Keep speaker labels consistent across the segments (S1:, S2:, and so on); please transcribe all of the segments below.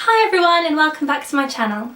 S1: Hi everyone and welcome back to my channel.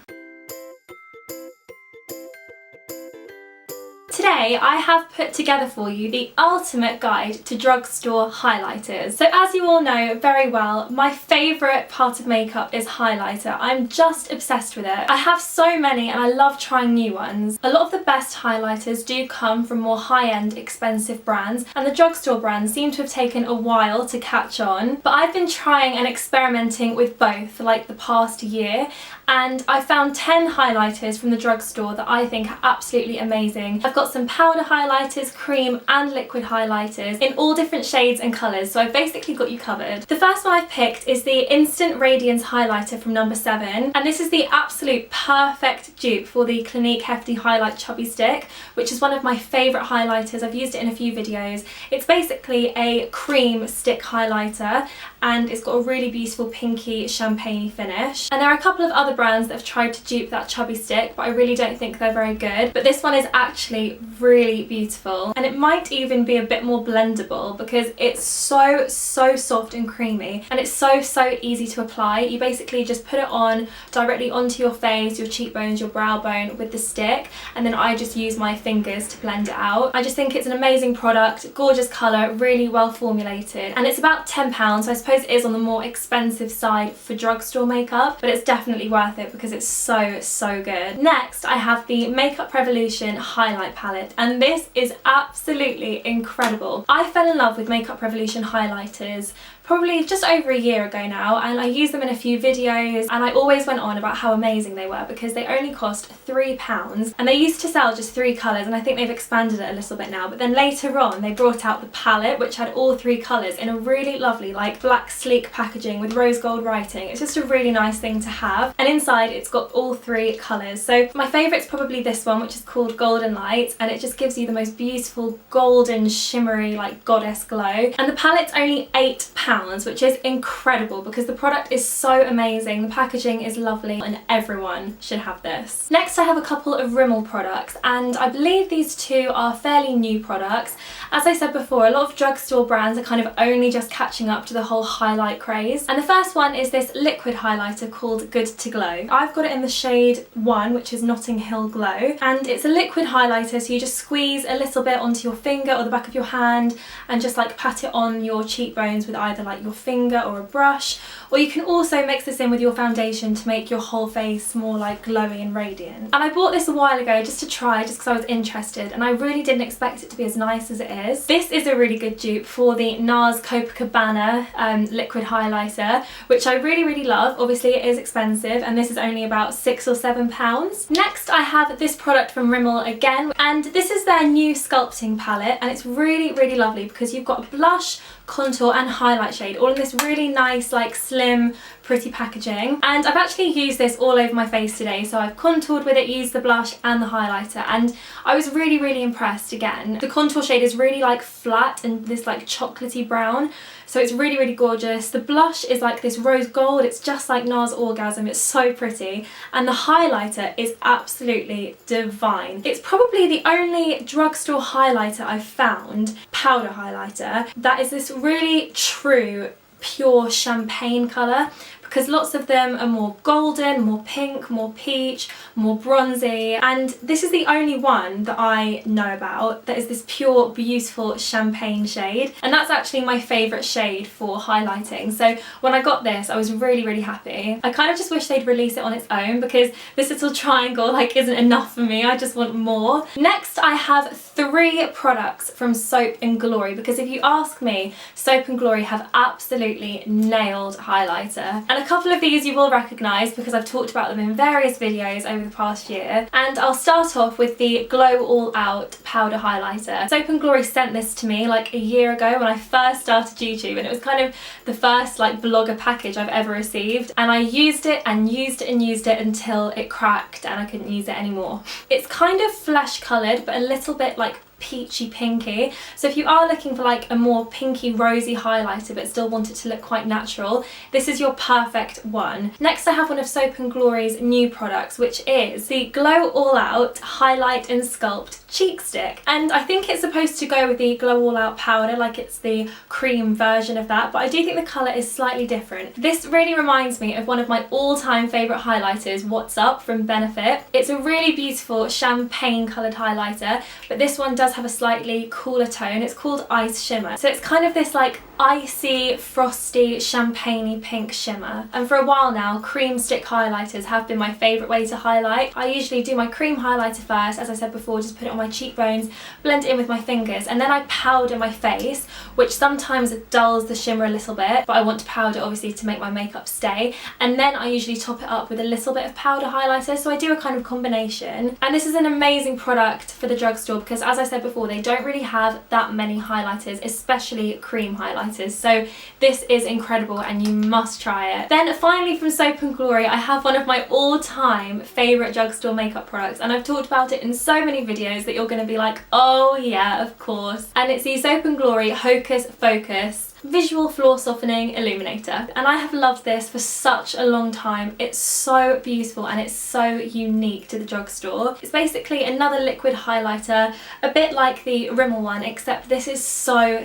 S1: Today I have put together for you the ultimate guide to drugstore highlighters. So as you all know very well, my favourite part of makeup is highlighter. I'm just obsessed with it. I have so many and I love trying new ones. A lot of the best highlighters do come from more high-end expensive brands, and the drugstore brands seem to have taken a while to catch on. But I've been trying and experimenting with both for like the past year, and I found 10 highlighters from the drugstore that I think are absolutely amazing. I've got some powder highlighters, cream and liquid highlighters in all different shades and colours, so I've basically got you covered. The first one I've picked is the Instant Radiance highlighter from number 7, and this is the absolute perfect dupe for the Clinique Hefty Highlight Chubby Stick, which is one of my favourite highlighters. I've used it in a few videos. It's basically a cream stick highlighter and it's got a really beautiful pinky champagne finish. And there are a couple of other brands that have tried to dupe that chubby stick, but I really don't think they're very good. But this one is actually really beautiful, and it might even be a bit more blendable because it's so soft and creamy, and it's so easy to apply. You basically just put it on directly onto your face, your cheekbones, your brow bone with the stick, and then I just use my fingers to blend it out. I just think it's an amazing product, gorgeous colour, really well formulated, and it's about £10, so I suppose it is on the more expensive side for drugstore makeup, but it's definitely worth it because it's so good. Next I have the Makeup Revolution highlight palette, and this is absolutely incredible. I fell in love with Makeup Revolution highlighters probably just over a year ago now, and I used them in a few videos, and I always went on about how amazing they were because they only cost £3, and they used to sell just 3 colours, and I think they've expanded it a little bit now. But then later on they brought out the palette, which had all 3 colours in a really lovely like black sleek packaging with rose gold writing. It's just a really nice thing to have, and inside it's got all 3 colours. So my favourite's probably this one, which is called Golden Light, and it just gives you the most beautiful golden shimmery like goddess glow. And the palette's only £8, which is incredible because the product is so amazing, the packaging is lovely, and everyone should have this. Next I have a couple of Rimmel products, and I believe these two are fairly new products. As I said before, a lot of drugstore brands are kind of only just catching up to the whole highlight craze, and the first one is this liquid highlighter called Good to Glow. I've got it in the shade 1, which is Notting Hill Glow, and it's a liquid highlighter, so you just squeeze a little bit onto your finger or the back of your hand and just like pat it on your cheekbones with either like your finger or a brush, or you can also mix this in with your foundation to make your whole face more like glowy and radiant. And I bought this a while ago just to try, just because I was interested, and I really didn't expect it to be as nice as it is. This is a really good dupe for the NARS Copacabana liquid highlighter, which I really love. Obviously it is expensive, and this is only about £6 or £7. Next I have this product from Rimmel again, and this is their new Sculpting Palette, and it's really lovely because you've got a blush, contour and highlight shade all in this really nice like slim pretty packaging. And I've actually used this all over my face today, so I've contoured with it, used the blush and the highlighter, and I was really impressed. Again, the contour shade is really like flat and this like chocolatey brown, so it's really gorgeous. The blush is like this rose gold, it's just like NARS Orgasm, it's so pretty, and the highlighter is absolutely divine. It's probably the only drugstore highlighter I've found, powder highlighter, that is this really true pure champagne colour, because lots of them are more golden, more pink, more peach, more bronzy, and this is the only one that I know about that is this pure beautiful champagne shade, and that's actually my favourite shade for highlighting. So when I got this I was really happy. I kind of just wish they'd release it on its own because this little triangle like isn't enough for me, I just want more. Next I have 3 products from Soap and Glory, because if you ask me, Soap and Glory have absolutely nailed highlighter, and a couple of these you will recognise because I've talked about them in various videos over the past year. And I'll start off with the Glow All Out powder highlighter. Soap and Glory sent this to me like a year ago when I first started YouTube, and it was kind of the first like blogger package I've ever received, and I used it and used it until it cracked and I couldn't use it anymore. It's kind of flesh coloured but a little bit like peachy pinky. So if you are looking for like a more pinky rosy highlighter but still want it to look quite natural, this is your perfect one. Next I have one of Soap & Glory's new products, which is the Glow All Out Highlight and Sculpt Cheek Stick. And I think it's supposed to go with the Glow All Out powder, like it's the cream version of that, but I do think the colour is slightly different. This really reminds me of one of my all-time favourite highlighters, What's Up from Benefit. It's a really beautiful champagne coloured highlighter, but this one does have a slightly cooler tone. It's called Ice Shimmer. So it's kind of this like icy, frosty, champagne-y pink shimmer. And for a while now, cream stick highlighters have been my favourite way to highlight. I usually do my cream highlighter first, as I said before, just put it on my cheekbones, blend it in with my fingers, and then I powder my face, which sometimes dulls the shimmer a little bit, but I want to powder obviously to make my makeup stay. And then I usually top it up with a little bit of powder highlighter, so I do a kind of combination. And this is an amazing product for the drugstore because, as I said before, they don't really have that many highlighters, especially cream highlighters. So this is incredible and you must try it. Then finally from Soap & Glory, I have one of my all-time favourite drugstore makeup products, and I've talked about it in so many videos that you're going to be like, oh yeah, of course. And it's the Soap & Glory Hocus Focus Visual Floor Softening Illuminator. And I have loved this for such a long time. It's so beautiful and it's so unique to the drugstore. It's basically another liquid highlighter, a bit like the Rimmel one, except this is so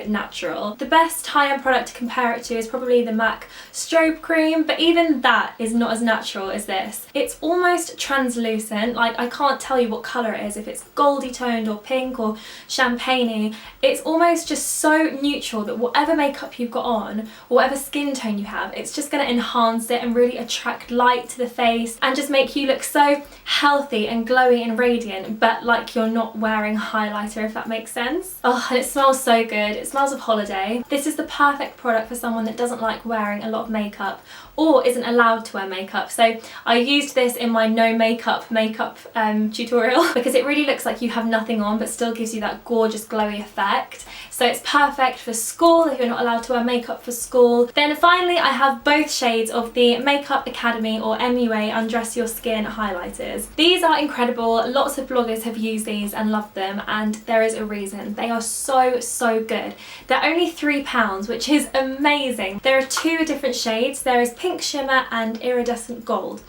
S1: natural. The best high-end product to compare it to is probably the MAC Strobe Cream, but even that is not as natural as this. It's almost translucent, like I can't tell you what colour it is, if it's goldy toned or pink or champagne-y. It's almost just so neutral that whatever makeup you've got on, or whatever skin tone you have, it's just going to enhance it and really attract light to the face and just make you look so healthy and glowy and radiant, but like you're not wearing highlighter, if that makes sense. Oh, and it smells so good. It smells of holiday. This is the perfect product for someone that doesn't like wearing a lot of makeup or isn't allowed to wear makeup. So I used this in my no makeup tutorial because it really looks like you have nothing on but still gives you that gorgeous glowy effect. So it's perfect for school if you're not allowed to wear makeup for school. Then finally I have both shades of the Makeup Academy or MUA Undress Your Skin highlighters. These are incredible. Lots of bloggers have used these and loved them, and there is a reason. They are so good. They're only £3, which is amazing. There are two different shades. There is Pink Shimmer and Iridescent Gold.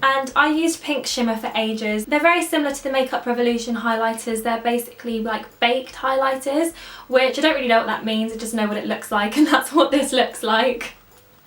S1: And I used Pink Shimmer for ages. They're very similar to the Makeup Revolution highlighters. They're basically like baked highlighters, which I don't really know what that means. I just know what it looks like, and that's what this looks like.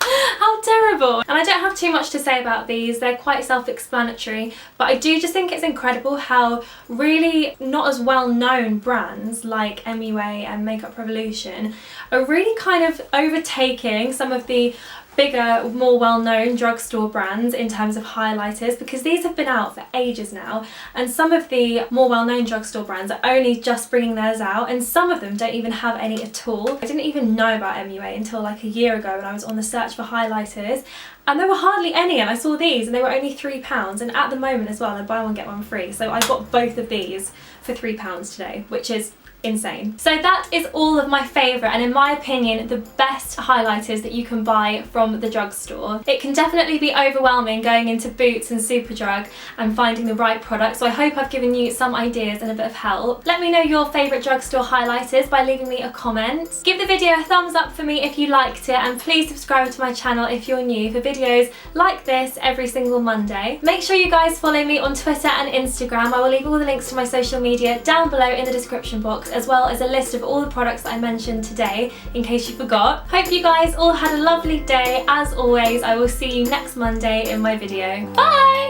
S1: How terrible! And I don't have too much to say about these. They're quite self-explanatory, but I do just think it's incredible how really not as well-known brands like MUA and Makeup Revolution are really kind of overtaking some of the bigger, more well-known drugstore brands in terms of highlighters, because these have been out for ages now, and some of the more well-known drugstore brands are only just bringing theirs out, and some of them don't even have any at all. I didn't even know about MUA until like a year ago when I was on the search for highlighters, and there were hardly any, and I saw these and they were only £3, and at the moment as well they're buy one get one free, so I got both of these for £3 today, which is insane. So that is all of my favourite and in my opinion the best highlighters that you can buy from the drugstore. It can definitely be overwhelming going into Boots and Superdrug and finding the right product, so I hope I've given you some ideas and a bit of help. Let me know your favourite drugstore highlighters by leaving me a comment. Give the video a thumbs up for me if you liked it, and please subscribe to my channel if you're new for videos like this every single Monday. Make sure you guys follow me on Twitter and Instagram. I will leave all the links to my social media down below in the description box, as well as a list of all the products that I mentioned today in case you forgot. Hope you guys all had a lovely day. As always, I will see you next Monday in my video. Bye!